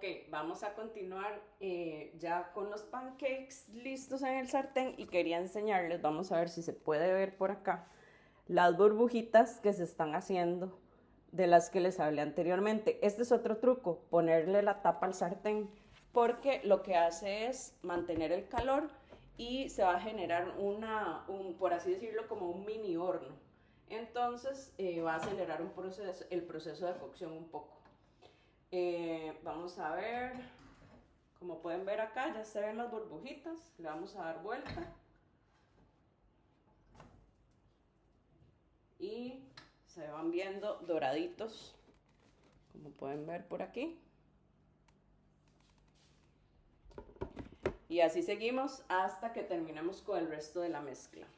Ok, vamos a continuar ya con los pancakes listos en el sartén y quería enseñarles, vamos a ver si se puede ver por acá, las burbujitas que se están haciendo de las que les hablé anteriormente. Este es otro truco, ponerle la tapa al sartén, porque lo que hace es mantener el calor y se va a generar por así decirlo, como un mini horno. Entonces va a acelerar el proceso de cocción un poco. Vamos a ver, como pueden ver acá, ya se ven las burbujitas, le vamos a dar vuelta y se van viendo doraditos, como pueden ver por aquí. Y así seguimos hasta que terminemos con el resto de la mezcla.